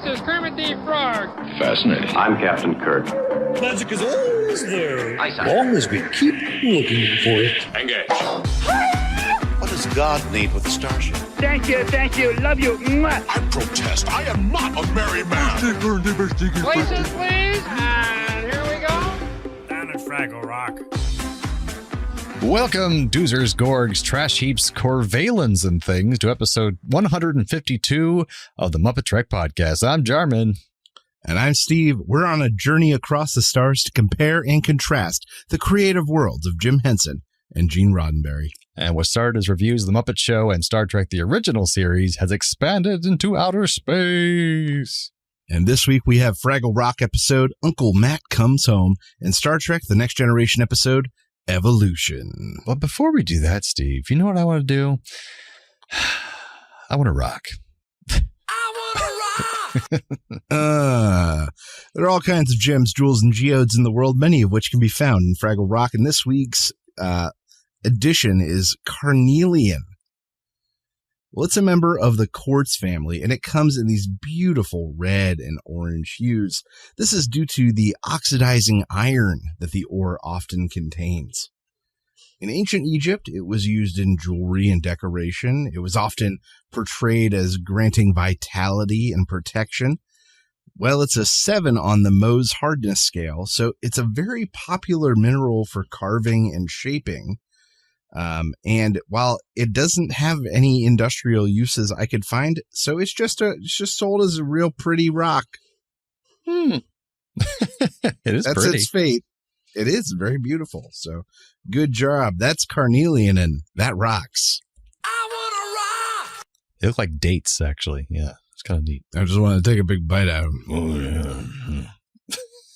this is Kermit the Frog. Fascinating. I'm Captain Kirk. Magic is always there, As long as we keep looking for it. Engage. What does God need with a starship? Thank you, love you. Mwah. I protest. I am not a merry man. Places, please. And here we go. Down at Fraggle Rock. Welcome, Doozers, Gorgs, Trash Heaps, Corvalins, and Things, to episode 152 of the MuppeTrek Podcast. I'm Jarman. And I'm Steve. We're on a journey across the stars to compare and contrast the creative worlds of Jim Henson and Gene Roddenberry. And what started as reviews of The Muppet Show and Star Trek the original series has expanded into outer space. And this week we have Fraggle Rock episode, Uncle Matt Comes Home, and Star Trek The Next Generation episode, Evolution. Well, before we do that, Steve, you know what I want to do? I want to rock. There are all kinds of gems, jewels, and geodes in the world, many of which can be found in Fraggle Rock. And this week's edition is Carnelian. Well, it's a member of the quartz family, and it comes in these beautiful red and orange hues. This is due to the oxidizing iron that the ore often contains. In ancient Egypt, it was used in jewelry and decoration. It was often portrayed as granting vitality and protection. Well, it's a 7 on the Mohs hardness scale, so it's a very popular mineral for carving and shaping. And while it doesn't have any industrial uses I could find, so it's just sold as a real pretty rock. It is That's pretty. its fate. It is very beautiful. So good job. That's Carnelian, and that rocks. I want to rock! They look like dates, actually. Yeah, it's kind of neat. I just want to take a big bite out of them. Oh, yeah.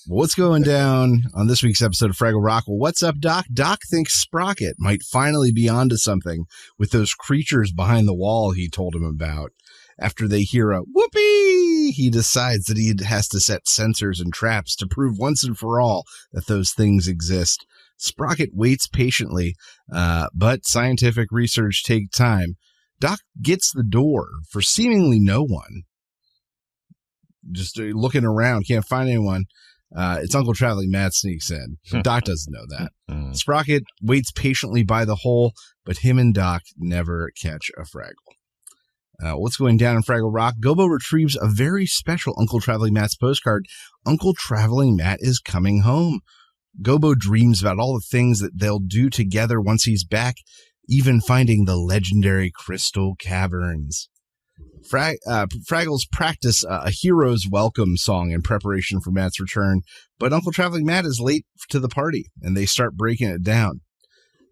Well, what's going down on this week's episode of Fraggle Rock? Well, what's up, Doc? Doc thinks Sprocket might finally be onto something with those creatures behind the wall he told him about. After they hear a whoopee, he decides that he has to set sensors and traps to prove once and for all that those things exist. Sprocket waits patiently, but scientific research takes time. Doc gets the door for seemingly no one. Just looking around, can't find anyone. It's Uncle Traveling Matt sneaks in. But Doc doesn't know that. Sprocket waits patiently by the hole, but him and Doc never catch a Fraggle. What's going down in Fraggle Rock? Gobo retrieves a very special Uncle Traveling Matt's postcard. Uncle Traveling Matt is coming home. Gobo dreams about all the things that they'll do together once he's back, even finding the legendary Crystal Caverns. Fraggles practice a hero's welcome song in preparation for Matt's return, but Uncle Traveling Matt is late to the party, and they start breaking it down.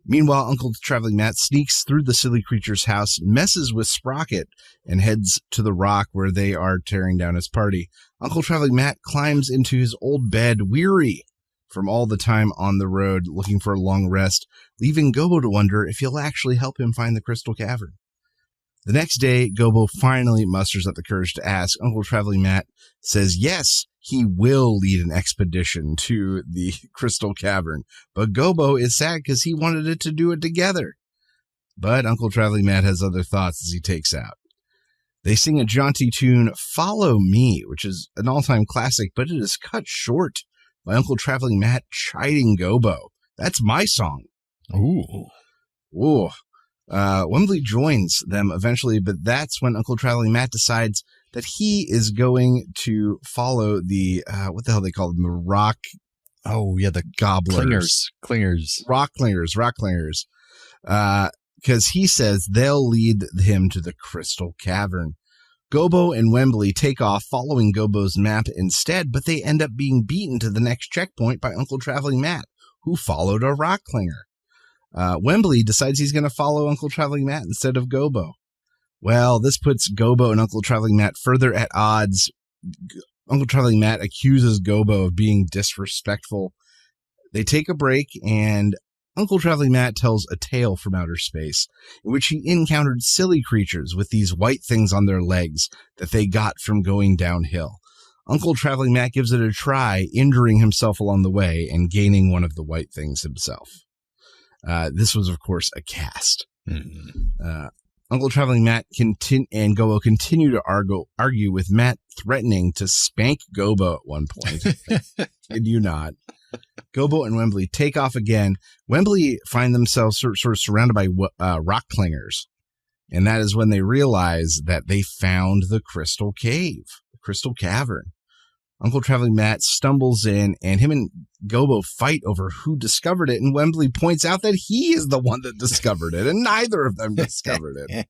Meanwhile, Uncle Traveling Matt sneaks through the silly creature's house, messes with Sprocket, and heads to the rock where they are tearing down his party. Uncle Traveling Matt climbs into his old bed, weary from all the time on the road, looking for a long rest, leaving Gobo to wonder if he'll actually help him find the Crystal Cavern. The next day, Gobo finally musters up the courage to ask. Uncle Traveling Matt says yes, he will lead an expedition to the Crystal Cavern, but Gobo is sad because he wanted it to do it together. But Uncle Traveling Matt has other thoughts as he takes out. They sing a jaunty tune, Follow Me, which is an all-time classic, but it is cut short by Uncle Traveling Matt chiding Gobo. That's my song. Ooh. Wembley joins them eventually, but that's when Uncle Traveling Matt decides that he is going to follow the, what the hell they call them? The rock. Oh, yeah, the gobblers. Clingers. Rock clingers. Because he says they'll lead him to the Crystal Cavern. Gobo and Wembley take off following Gobo's map instead, but they end up being beaten to the next checkpoint by Uncle Traveling Matt, who followed a rock clinger. Wembley decides he's going to follow Uncle Traveling Matt instead of Gobo. Well, this puts Gobo and Uncle Traveling Matt further at odds. Uncle Traveling Matt accuses Gobo of being disrespectful. They take a break, and Uncle Traveling Matt tells a tale from outer space in which he encountered silly creatures with these white things on their legs that they got from going downhill. Uncle Traveling Matt gives it a try, injuring himself along the way and gaining one of the white things himself. This was, of course, a cast. Uncle Traveling Matt and Gobo continue to argue with Matt threatening to spank Gobo at one point. Did you not? Gobo and Wembley take off again. Wembley find themselves sort of surrounded by rock clingers. And that is when they realize that they found the crystal cave, the crystal cavern. Uncle Traveling Matt stumbles in, and him and Gobo fight over who discovered it. And Wembley points out that he is the one that discovered it, and neither of them discovered it.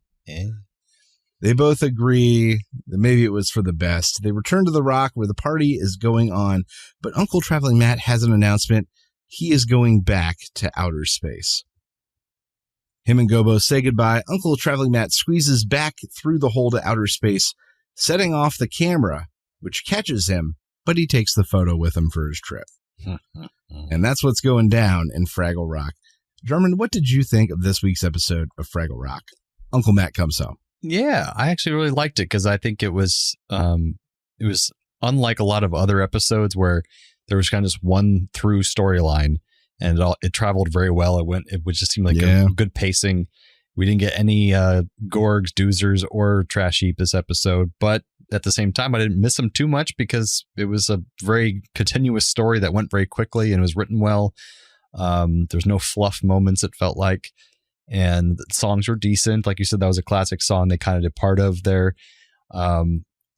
They both agree that maybe it was for the best. They return to the rock where the party is going on, but Uncle Traveling Matt has an announcement. He is going back to outer space. Him and Gobo say goodbye. Uncle Traveling Matt squeezes back through the hole to outer space, setting off the camera, which catches him, but he takes the photo with him for his trip. And that's what's going down in Fraggle Rock. German, what did you think of this week's episode of Fraggle Rock? Uncle Matt Comes Home. Yeah, I actually really liked it because I think it was unlike a lot of other episodes where there was kind of just one through storyline, and it traveled very well. It would just seem like a good pacing. We didn't get any Gorgs, Doozers, or Trash Heap this episode, but at the same time, I didn't miss them too much because it was a very continuous story that went very quickly and was written well. There's no fluff moments, it felt like. And the songs were decent. Like you said, that was a classic song they kind of did part of there. I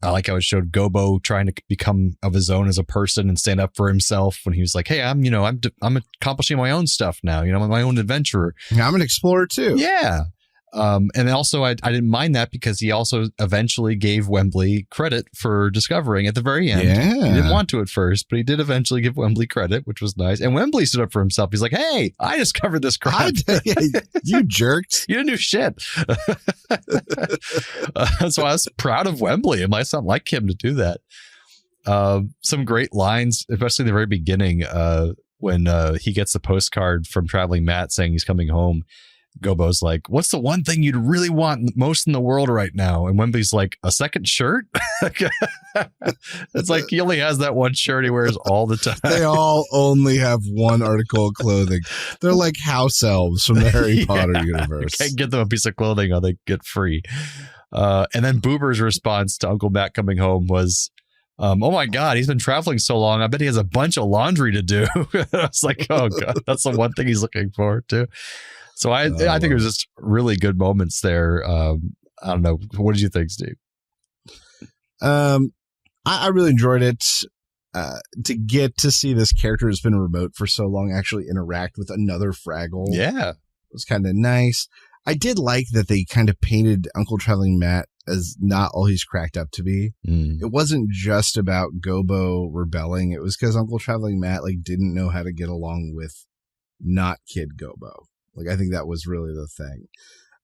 like how it showed Gobo trying to become of his own as a person and stand up for himself when he was like, hey, I'm accomplishing my own stuff now. I'm my own adventurer. I'm an explorer too. Yeah. And also I didn't mind that because he also eventually gave Wembley credit for discovering at the very end. Yeah. He didn't want to at first, but he did eventually give Wembley credit, which was nice. And Wembley stood up for himself. He's like, hey, I discovered this crap. You jerked. You didn't do shit. So I was proud of Wembley. It might not like him to do that. Some great lines, especially in the very beginning, when he gets the postcard from Traveling Matt saying he's coming home. Gobo's like, what's the one thing you'd really want most in the world right now? And Wembley's like, a second shirt? It's like he only has that one shirt he wears all the time. They all only have one article of clothing. They're like house elves from the Harry Potter universe. You can't get them a piece of clothing or they get free. And then Boober's response to Uncle Matt coming home was, oh my God, he's been traveling so long. I bet he has a bunch of laundry to do. I was like, oh God, that's the one thing he's looking forward to. So I think it was just really good moments there. I don't know. What did you think, Steve? I really enjoyed it. To get to see this character who's been remote for so long actually interact with another Fraggle. Yeah. It was kind of nice. I did like that they kind of painted Uncle Traveling Matt as not all he's cracked up to be. It wasn't just about Gobo rebelling. It was because Uncle Traveling Matt didn't know how to get along with not Kid Gobo. I think that was really the thing.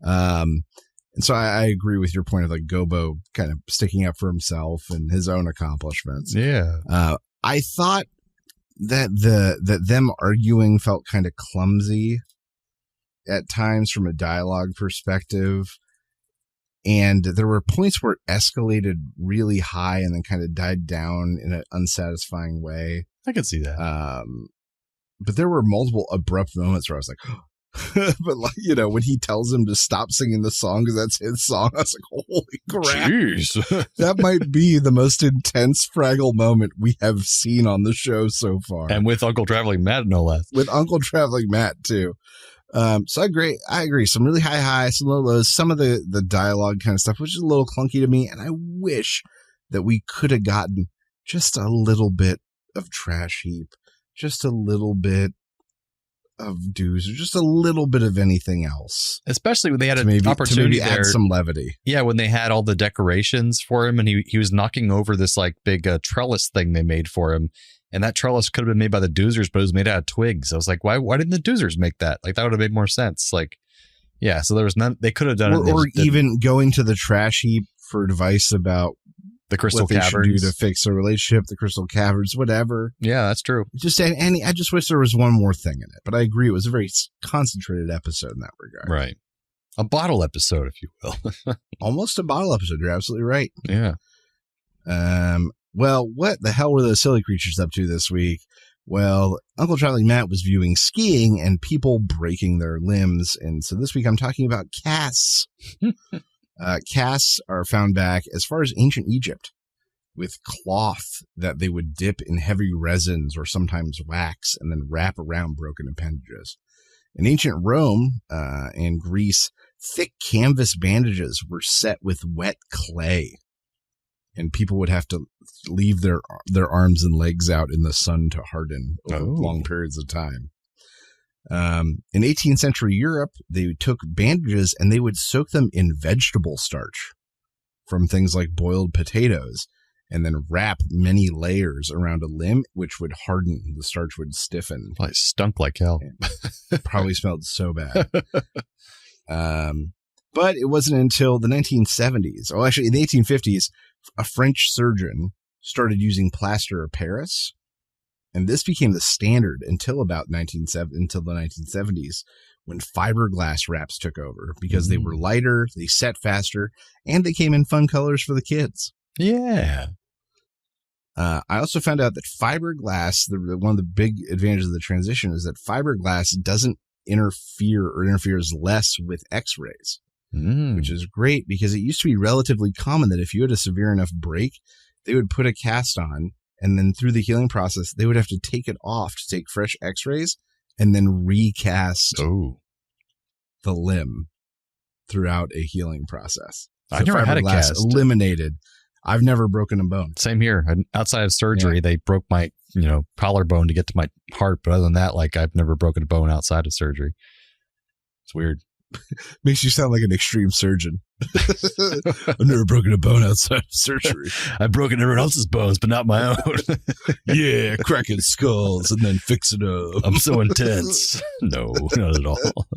And so I agree with your point of Gobo kind of sticking up for himself and his own accomplishments. Yeah. I thought that them arguing felt kind of clumsy at times from a dialogue perspective. And there were points where it escalated really high and then kind of died down in an unsatisfying way. I can see that. But there were multiple abrupt moments where I was like, but when he tells him to stop singing the song because that's his song, I was like, holy crap. Jeez. That might be the most intense Fraggle moment we have seen on the show so far. And with Uncle Traveling Matt, no less. With Uncle Traveling Matt, too. So I agree. Some really high highs, some low lows. Some of the dialogue kind of stuff, which is a little clunky to me. And I wish that we could have gotten just a little bit of Trash Heap, just a little bit of Doozer, just a little bit of anything else. Especially when they had an opportunity to there. Add some levity. Yeah, when they had all the decorations for him and he was knocking over this big trellis thing they made for him. And that trellis could have been made by the Doozers, but it was made out of twigs. I was like, why didn't the Doozers make that? That would have made more sense. Yeah, so there was none. They could have done it. Or even going to the Trash Heap for advice about the Crystal what Caverns. They should do to fix a relationship, the Crystal Caverns, whatever. Yeah, that's true. I just wish there was one more thing in it. But I agree, it was a very concentrated episode in that regard. Right. A bottle episode, if you will. Almost a bottle episode. You're absolutely right. Yeah. Well, what the hell were those silly creatures up to this week? Well, Uncle Traveling Matt was viewing skiing and people breaking their limbs. And so this week I'm talking about casts. Casts are found back as far as ancient Egypt with cloth that they would dip in heavy resins or sometimes wax and then wrap around broken appendages. In ancient Rome and Greece, thick canvas bandages were set with wet clay. And people would have to leave their arms and legs out in the sun to harden over long periods of time. In 18th century Europe, they took bandages and they would soak them in vegetable starch from things like boiled potatoes and then wrap many layers around a limb, which would harden. The starch would stiffen. Probably stunk like hell. Probably smelled so bad. But it wasn't until the 1970s. Oh, actually, in the 1850s, a French surgeon started using plaster of Paris, and this became the standard until the 1970s, when fiberglass wraps took over because they were lighter, they set faster, and they came in fun colors for the kids. Yeah. I also found out that fiberglass, one of the big advantages of the transition is that fiberglass doesn't interfere or interferes less with X-rays. Which is great because it used to be relatively common that if you had a severe enough break, they would put a cast on and then through the healing process, they would have to take it off to take fresh x-rays and then recast the limb throughout a healing process. So I've never had a cast. Eliminated. I've never broken a bone. Same here. Outside of surgery, they broke my, collarbone to get to my heart. But other than that, I've never broken a bone outside of surgery. It's weird. Makes you sound like an extreme surgeon. I've never broken a bone outside of surgery. I've broken everyone else's bones, but not my own. Yeah, cracking skulls and then fixing them. I'm so intense. No, not at all.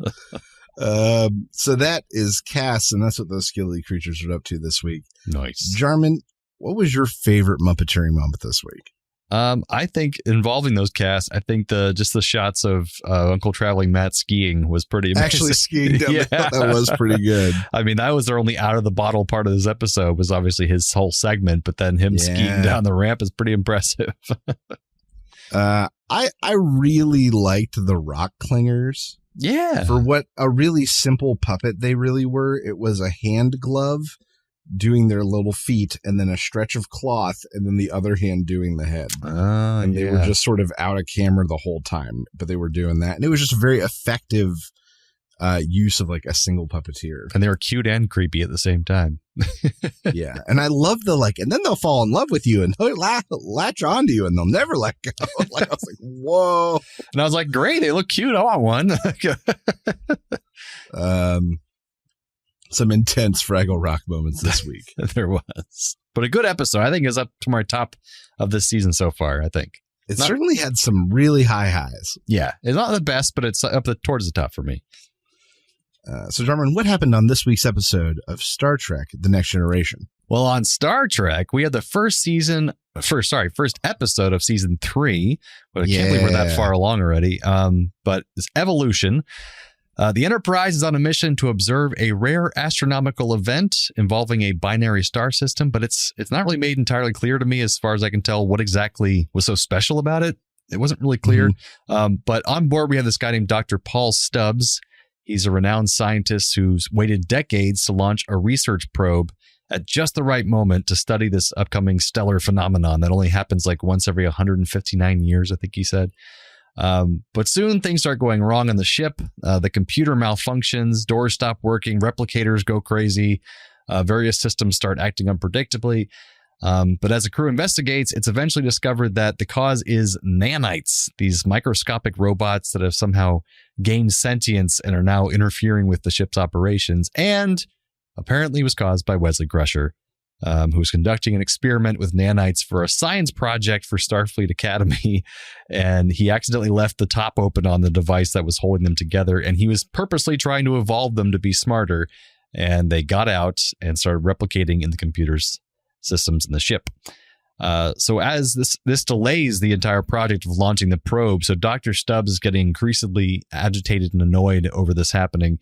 So that is casts, and that's what those skilly creatures are up to this week. Nice. Jarman, what was your favorite Muppeteering moment this week? I think involving those casts, I think the shots of Uncle Traveling Matt skiing was pretty amazing. Actually skiing down that was pretty good. I mean, that was their only out of the bottle part of this episode was obviously his whole segment, but then him skiing down the ramp is pretty impressive. I really liked the rock clingers. Yeah. For what a really simple puppet they really were. It was a hand glove doing their little feet and then a stretch of cloth and then the other hand doing the head. And they were just sort of out of camera the whole time, but they were doing that. And it was just a very effective use of a single puppeteer. And they were cute and creepy at the same time. Yeah. And I love and then they'll fall in love with you and they'll latch onto you and they'll never let go. I was like, whoa. And I was like, great. They look cute. I want one. Some intense Fraggle Rock moments this week. There was. But a good episode. I think is up to my top of this season so far, I think. It certainly had some really high highs. Yeah. It's not the best, but it's up towards the top for me. So, Jarman, what happened on this week's episode of Star Trek The Next Generation? Well, on Star Trek, we had the first episode of season 3. But I can't believe we're that far along already. But it's Evolution. The Enterprise is on a mission to observe a rare astronomical event involving a binary star system, but it's not really made entirely clear to me as far as I can tell what exactly was so special about it. It wasn't really clear. But on board, we have this guy named Dr. Paul Stubbs. He's a renowned scientist who's waited decades to launch a research probe at just the right moment to study this upcoming stellar phenomenon that only happens once every 159 years, I think he said. But soon things start going wrong on the ship. The computer malfunctions, doors stop working, replicators go crazy, various systems start acting unpredictably. But as the crew investigates, it's eventually discovered that the cause is nanites, these microscopic robots that have somehow gained sentience and are now interfering with the ship's operations. And apparently was caused by Wesley Crusher, who was conducting an experiment with nanites for a science project for Starfleet Academy. And he accidentally left the top open on the device that was holding them together. And he was purposely trying to evolve them to be smarter. And they got out and started replicating in the computer's systems in the ship. So as this delays the entire project of launching the probe, so Dr. Stubbs is getting increasingly agitated and annoyed over this happening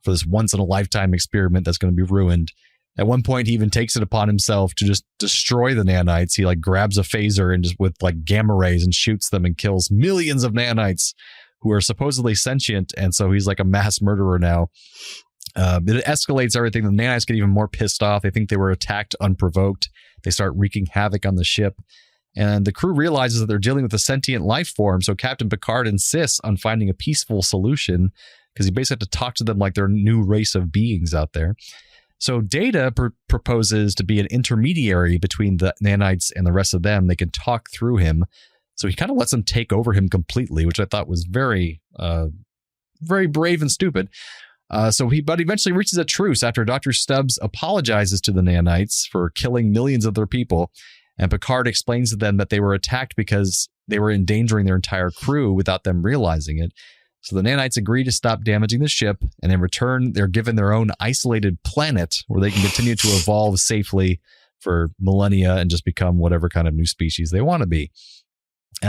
for this once-in-a-lifetime experiment that's going to be ruined. At one point, he even takes it upon himself to just destroy the nanites. He like grabs a phaser and just with like gamma rays and shoots them and kills millions of nanites who are supposedly sentient. And so he's like a mass murderer now. It escalates everything. The nanites get even more pissed off. They think they were attacked unprovoked. They start wreaking havoc on the ship. And the crew realizes that they're dealing with a sentient life form. So Captain Picard insists on finding a peaceful solution because he basically had to talk to them like they're a new race of beings out there. So Data proposes to be an intermediary between the nanites and the rest of them. They can talk through him. So he kind of lets them take over him completely, which I thought was very brave and stupid. But eventually reaches a truce after Dr. Stubbs apologizes to the nanites for killing millions of their people. And Picard explains to them that they were attacked because they were endangering their entire crew without them realizing it. So the nanites agree to stop damaging the ship, and in return, they're given their own isolated planet where they can continue to evolve safely for millennia and just become whatever kind of new species they want to be.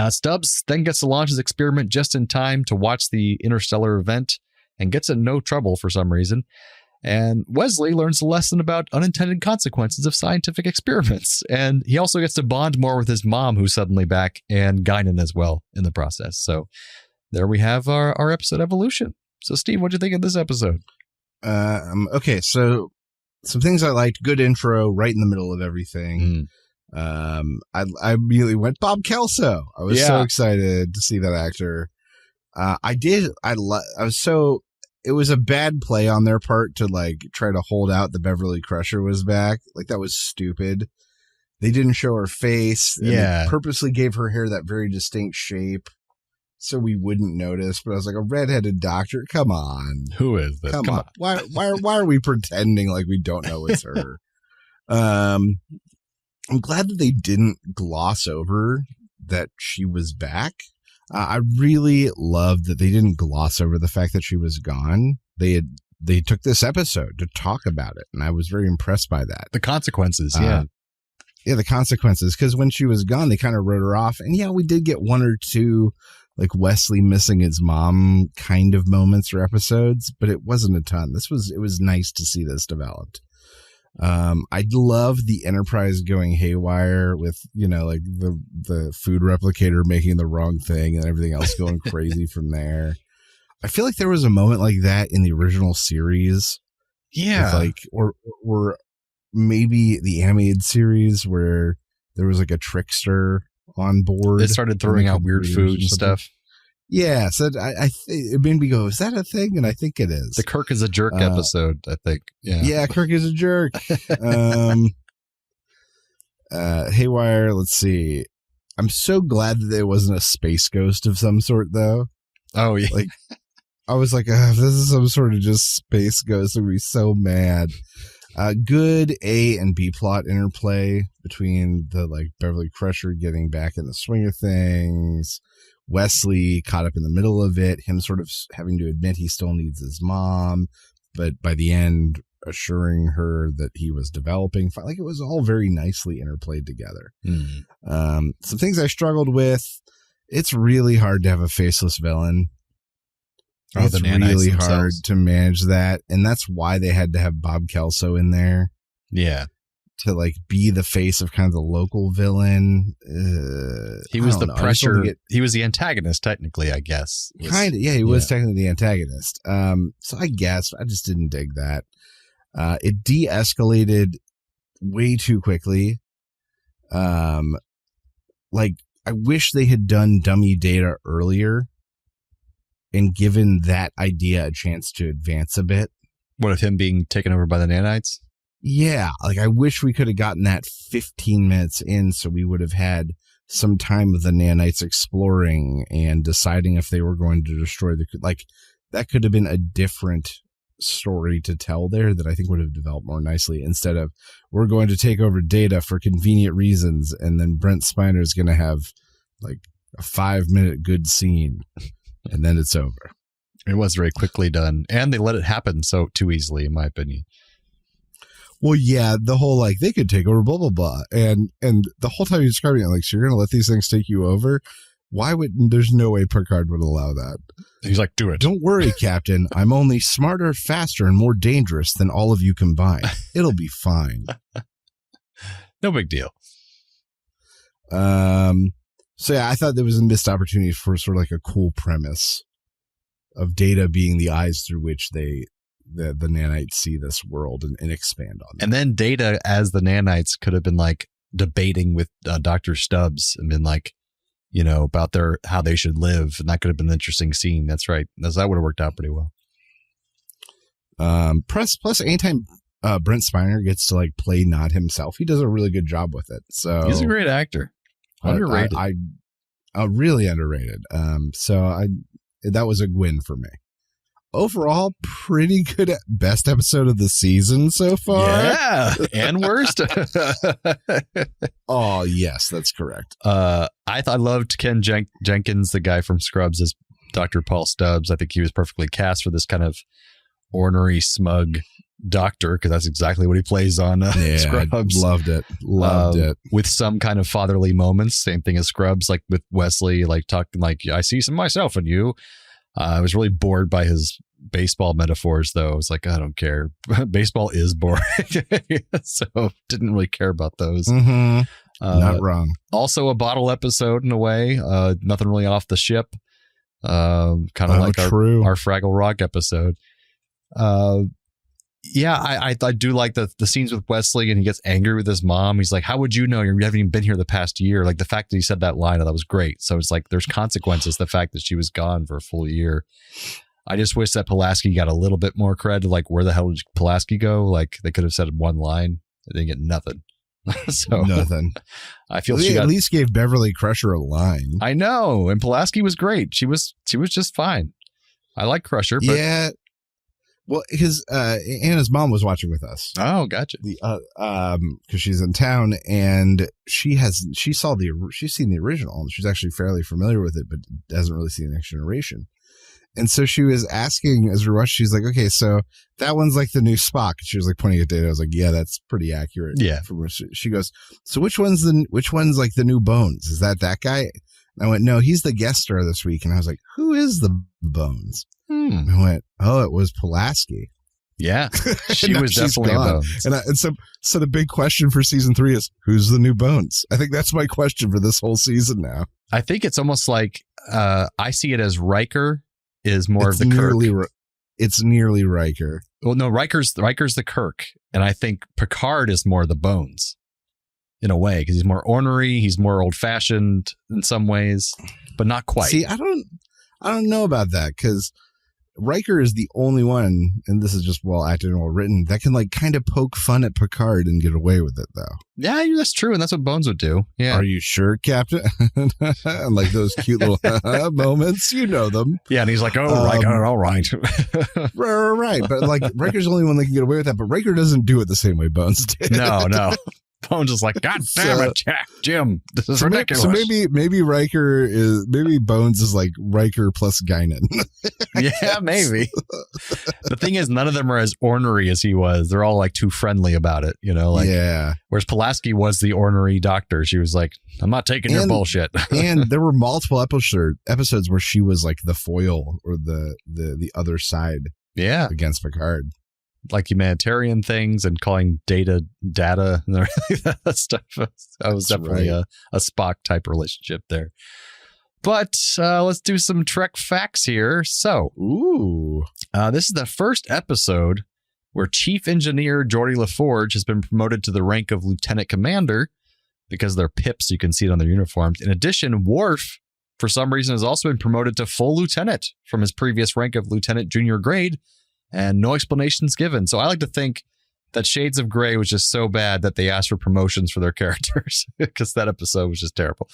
Stubbs then gets to launch his experiment just in time to watch the interstellar event and gets in no trouble for some reason. And Wesley learns a lesson about unintended consequences of scientific experiments. And he also gets to bond more with his mom, who's suddenly back, and Guinan as well in the process. So there we have our episode Evolution. So, Steve, what do you think of this episode? Okay, so some things I liked. Good intro, right in the middle of everything. I immediately went Bob Kelso. I was so excited to see that actor. It was a bad play on their part to like try to hold out the Beverly Crusher was back. Like that was stupid. They didn't show her face. And they purposely gave her hair that very distinct shape so we wouldn't notice. But I was like, a redheaded doctor? Come on. Who is this? Come on. Why are we pretending like we don't know it's her? I'm glad that they didn't gloss over that she was back. I really loved that they didn't gloss over the fact that she was gone. They took this episode to talk about it, and I was very impressed by that. The consequences, the consequences. Because when she was gone, they kind of wrote her off, and we did get one or two like Wesley missing his mom kind of moments or episodes, but it wasn't a ton. It was nice to see this developed. I love the Enterprise going haywire with, like the food replicator making the wrong thing and everything else going crazy from there. I feel like there was a moment like that in the original series. Yeah. Or maybe the animated series where there was like a trickster on board. They started throwing out weird food and stuff. Yeah, so it made me go, is that a thing? And I think it is. The Kirk is a jerk episode, I think. Yeah, Kirk is a jerk. Haywire, let's see. I'm so glad that there wasn't a space ghost of some sort, though. Oh, yeah. Like, I was like, if this is some sort of just space ghost, I'd be so mad. Good A and B plot interplay between the Beverly Crusher getting back in the swing of things, Wesley caught up in the middle of it, him sort of having to admit he still needs his mom, but by the end assuring her that he was developing. Like, it was all very nicely interplayed together. Some things I struggled with. It's really hard to have a faceless villain. It's really hard to manage that. And that's why they had to have Bob Kelso in there. Yeah. To be the face of kind of the local villain. He was the pressure. He was the antagonist, technically, I guess. Kind of. Yeah, he was technically the antagonist. So I guess I just didn't dig that. It de-escalated way too quickly. I wish they had done dummy Data earlier and given that idea a chance to advance a bit. What, of him being taken over by the nanites? Yeah, I wish we could have gotten that 15 minutes in so we would have had some time with the nanites exploring and deciding if they were going to destroy the... that could have been a different story to tell there that I think would have developed more nicely, instead of, we're going to take over Data for convenient reasons, and then Brent Spiner is going to have a 5-minute good scene, and then it's over. It was very quickly done, and they let it happen so too easily, in my opinion. Well, yeah, the whole they could take over, blah blah blah, and the whole time you're describing it, so you're gonna let these things take you over. there's no way Picard would allow that. He's like, do it. Don't worry, Captain. I'm only smarter, faster, and more dangerous than all of you combined. It'll be fine. No big deal. So yeah, I thought there was a missed opportunity for sort of like a cool premise of Data being the eyes through which the nanites see this world and expand on it. And then Data as the nanites could have been like debating with Dr. Stubbs and been like, you know, about how they should live. And that could have been an interesting scene. That's right. That would have worked out pretty well. Plus anytime Brent Spiner gets to like play not himself, he does a really good job with it. So he's a great actor. Underrated. I really underrated. That was a win for me. Overall, pretty good best episode of the season so far. Yeah, and worst. Oh, yes, that's correct. I loved Ken Jenkins, the guy from Scrubs, as Dr. Paul Stubbs. I think he was perfectly cast for this kind of ornery, smug doctor, because that's exactly what he plays on Scrubs. Loved it. With some kind of fatherly moments. Same thing as Scrubs, like with Wesley, like talking like, I see some of myself in you. I was really bored by his baseball metaphors, though. I was like, I don't care. Baseball is boring. So didn't really care about those. Mm-hmm. Not wrong. Also a bottle episode in a way. Nothing really off the ship. Kind of like our Fraggle Rock episode. Yeah, I do like the scenes with Wesley, and he gets angry with his mom. He's like, how would you know? You haven't even been here the past year. Like the fact that he said that line, that was great. So it's like there's consequences. The fact that she was gone for a full year. I just wish that Pulaski got a little bit more credit. Like, where the hell did Pulaski go? Like, they could have said one line. They didn't get nothing. So nothing. I feel she at least gave Beverly Crusher a line. I know. And Pulaski was great. She was just fine. I like Crusher. But yeah. Well, Anna's mom was watching with us. Oh, gotcha. Because she's in town, and she's seen the original, and she's actually fairly familiar with it, but hasn't really seen the Next Generation. And so she was asking as we watched, she's like, okay, so that one's like the new Spock. She was like pointing at Data. I was like, yeah, that's pretty accurate. Yeah. She goes, so which one's like the new Bones? Is that guy? And I went, no, he's the guest star this week. And I was like, who is the Bones? I went, oh, it was Pulaski. Yeah, she was definitely a Bones. And so the big question for season 3 is, who's the new Bones? I think that's my question for this whole season now. I think it's almost like I see it as Riker is more of the Kirk. It's nearly Riker. Well, no, Riker's the Kirk, and I think Picard is more the Bones in a way, because he's more ornery, he's more old-fashioned in some ways, but not quite. See, I don't know about that, because Riker is the only one, and this is just well acted and well written, that can like kind of poke fun at Picard and get away with it, though. Yeah, that's true, and that's what Bones would do. Yeah. Are you sure, Captain? Like those cute little moments, you know them. Yeah, and he's like, oh, Riker, all right. Right. But like Riker's the only one that can get away with that, but Riker doesn't do it the same way Bones did. No. Bones is like, God damn it, Jim. This is ridiculous. So maybe Bones is like Riker plus Guinan. Yeah, maybe. The thing is, none of them are as ornery as he was. They're all like too friendly about it, you know? Like, yeah. Whereas Pulaski was the ornery doctor. She was like, I'm not taking your bullshit. And there were multiple episodes where she was like the foil or the other side. Yeah. Against Picard. Like humanitarian things and calling data and that stuff. That was definitely a Spock type relationship there. But let's do some Trek facts here. So, this is the first episode where Chief Engineer Geordi LaForge has been promoted to the rank of Lieutenant Commander because they're pips. You can see it on their uniforms. In addition, Worf, for some reason, has also been promoted to full lieutenant from his previous rank of lieutenant junior grade. And no explanations given. So I like to think that Shades of Grey was just so bad that they asked for promotions for their characters because that episode was just terrible.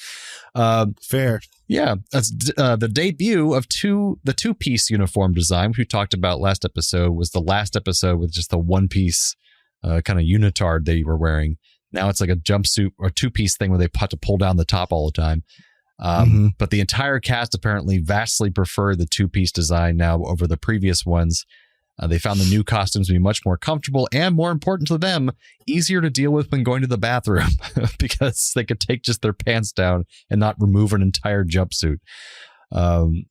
Fair. Yeah. That's the debut of the two-piece uniform design, which we talked about last episode, was the last episode with just the one-piece kind of unitard they were wearing. Now it's like a jumpsuit or two-piece thing where they have to pull down the top all the time. But the entire cast apparently vastly prefer the two-piece design now over the previous ones. They found the new costumes to be much more comfortable and, more important to them, easier to deal with when going to the bathroom because they could take just their pants down and not remove an entire jumpsuit.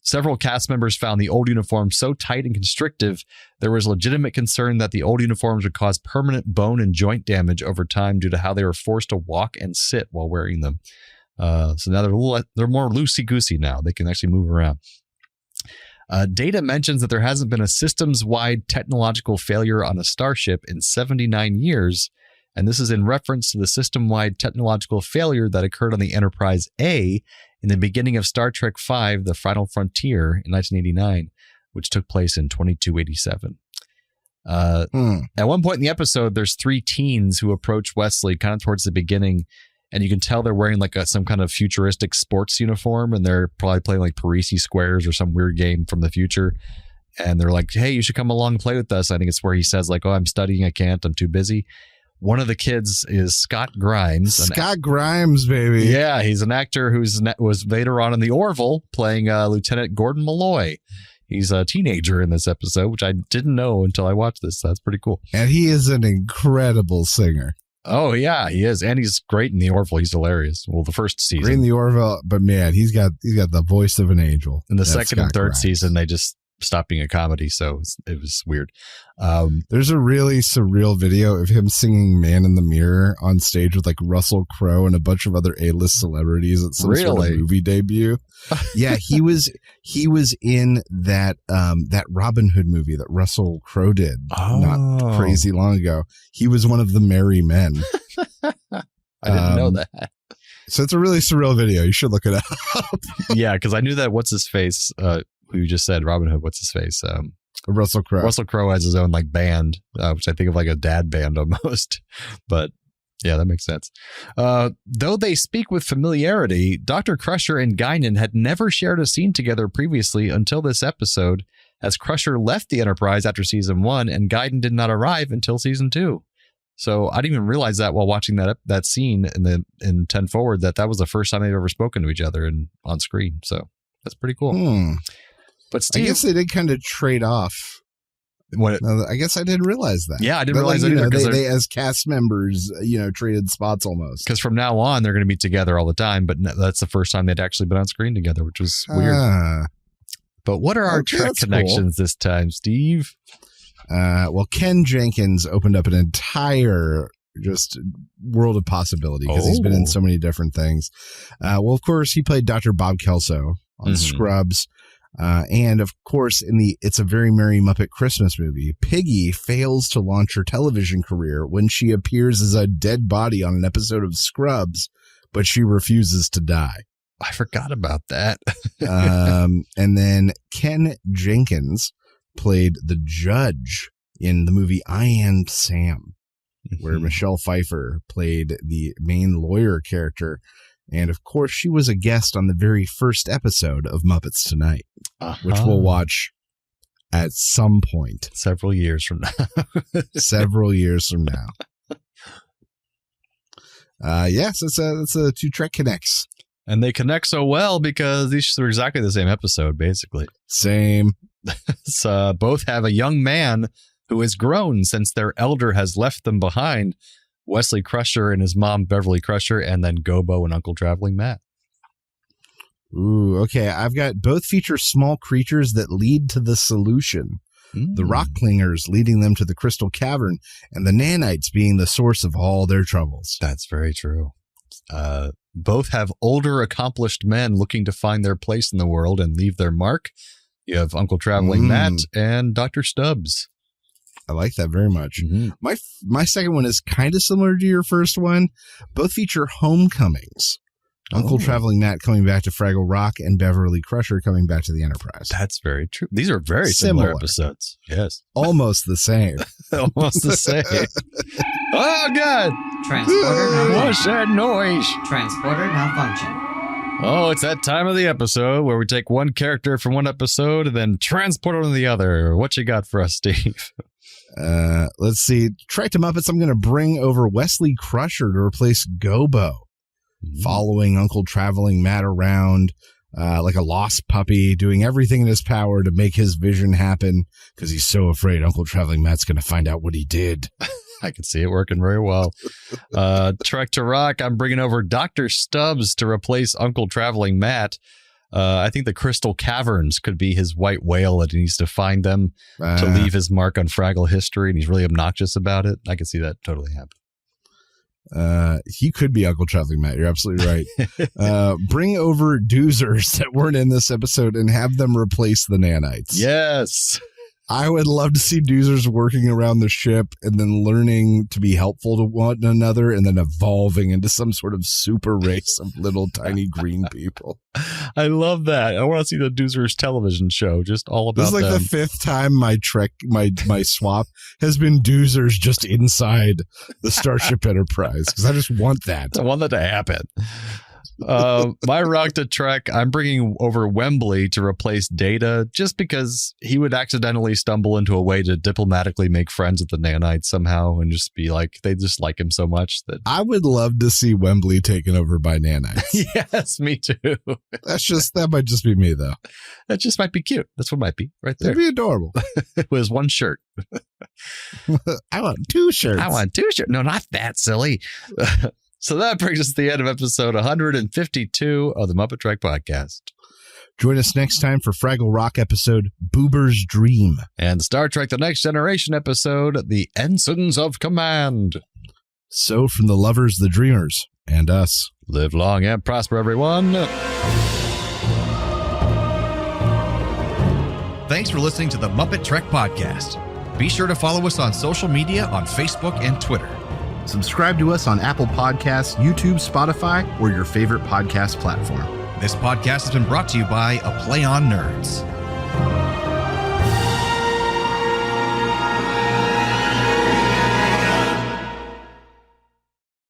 Several cast members found the old uniforms so tight and constrictive, there was legitimate concern that the old uniforms would cause permanent bone and joint damage over time due to how they were forced to walk and sit while wearing them. So now they're more loosey-goosey now. They can actually move around. Data mentions that there hasn't been a systems-wide technological failure on a starship in 79 years, and this is in reference to the system-wide technological failure that occurred on the Enterprise A in the beginning of Star Trek V, The Final Frontier, in 1989, which took place in 2287. At one point in the episode, there's 3 teens who approach Wesley kind of towards the beginning, and you can tell they're wearing like some kind of futuristic sports uniform, and they're probably playing like Parisi Squares or some weird game from the future. And they're like, hey, you should come along and play with us. I think it's where he says like, oh, I'm studying. I can't. I'm too busy. One of the kids is Scott Grimes. Scott Grimes, baby. Yeah, he's an actor was later on in the Orville playing Lieutenant Gordon Malloy. He's a teenager in this episode, which I didn't know until I watched this. That's pretty cool. And he is an incredible singer. Oh, yeah, he is. And he's great in the Orville. He's hilarious. Well, the first season. Great in the Orville, but man, he's got the voice of an angel. In the second and third season, they just stopped being a comedy, so it was weird. There's a really surreal video of him singing Man in the Mirror on stage with like Russell Crowe and a bunch of other A-list celebrities at some sort of movie debut. Yeah, he was in that Robin Hood movie that Russell Crowe did not crazy long ago. He was one of the merry men. I didn't know that. So it's a really surreal video. You should look it up. Yeah, because I knew that what's his face who you just said, Robin Hood, what's his face? Russell Crowe. Russell Crowe has his own like band, which I think of like a dad band almost. But yeah, that makes sense. Though they speak with familiarity, Dr. Crusher and Guinan had never shared a scene together previously until this episode, as Crusher left the Enterprise after season 1 and Guinan did not arrive until season 2. So I didn't even realize that while watching that scene in 10 Forward that was the first time they've ever spoken to each other on screen. So that's pretty cool. But Steve, I guess they did kind of trade off. I guess I didn't realize that. Yeah, I didn't realize that either. They as cast members, traded spots almost. Because from now on, they're going to be together all the time. But that's the first time they'd actually been on screen together, which was weird. But what are our Trek connections this time, Steve? Well, Ken Jenkins opened up an entire just world of possibility because he's been in so many different things. Well, of course, he played Dr. Bob Kelso on Scrubs. And of course, It's a Very Merry Muppet Christmas Movie, Piggy fails to launch her television career when she appears as a dead body on an episode of Scrubs, but she refuses to die. I forgot about that. And then Ken Jenkins played the judge in the movie I Am Sam, where Michelle Pfeiffer played the main lawyer character. And of course, she was a guest on the very first episode of Muppets Tonight, which we'll watch at some point. Several years from now. Yes, it's a 2 Trek connects. And they connect so well because these are exactly the same episode, basically. Same. So both have a young man who has grown since their elder has left them behind. Wesley Crusher and his mom, Beverly Crusher, and then Gobo and Uncle Traveling Matt. Ooh, okay. I've got both feature small creatures that lead to the solution. The rock clingers leading them to the crystal cavern, and the nanites being the source of all their troubles. That's very true. Both have older, accomplished men looking to find their place in the world and leave their mark. You have Uncle Traveling Matt and Dr. Stubbs. I like that very much. My second one is kind of similar to your first one. Both feature homecomings. Uncle Traveling Matt coming back to Fraggle Rock and Beverly Crusher coming back to the Enterprise. That's very true. These are very similar episodes. Yes. Almost the same. Almost the same. Oh, God. Transporter malfunction. What's that noise? Transporter malfunction. Oh, it's that time of the episode where we take one character from one episode and then transport it to the other. What you got for us, Steve? Let's see. Trek to Muppets, I'm going to bring over Wesley Crusher to replace Gobo. Following Uncle Traveling Matt around, like a lost puppy, doing everything in his power to make his vision happen because he's so afraid Uncle Traveling Matt's going to find out what he did. I can see it working very well. Trek to Rock, I'm bringing over Dr. Stubbs to replace Uncle Traveling Matt. I think the Crystal Caverns could be his white whale that he needs to find them to leave his mark on Fraggle history, and he's really obnoxious about it. I can see that totally happen. He could be Uncle Traveling Matt. You're absolutely right. Bring over doozers that weren't in this episode and have them replace the nanites. Yes. I would love to see doozers working around the ship and then learning to be helpful to one another and then evolving into some sort of super race of little tiny green people. I love that. I want to see the Doozers television show, just all about This is like them. the fifth time my swap has been doozers just inside the Starship Enterprise because I just want that. I want that to happen. My Rock to Trek, I'm bringing over Wembley to replace Data just because he would accidentally stumble into a way to diplomatically make friends with the nanites somehow and just be like, they just like him so much that I would love to see Wembley taken over by nanites. Yes, me too. That might just be me though. That just might be cute. That's what might be right there. It'd be adorable. It was one shirt. I want two shirts. No, not that silly. So that brings us to the end of episode 152 of the MuppeTrek Podcast. Join us next time for Fraggle Rock episode Boober's Dream. And Star Trek The Next Generation episode, The Ensigns of Command. So from the lovers, the dreamers, and us. Live long and prosper, everyone. Thanks for listening to the MuppeTrek Podcast. Be sure to follow us on social media on Facebook and Twitter. Subscribe to us on Apple Podcasts, YouTube, Spotify, or your favorite podcast platform. This podcast has been brought to you by A Play on Nerds.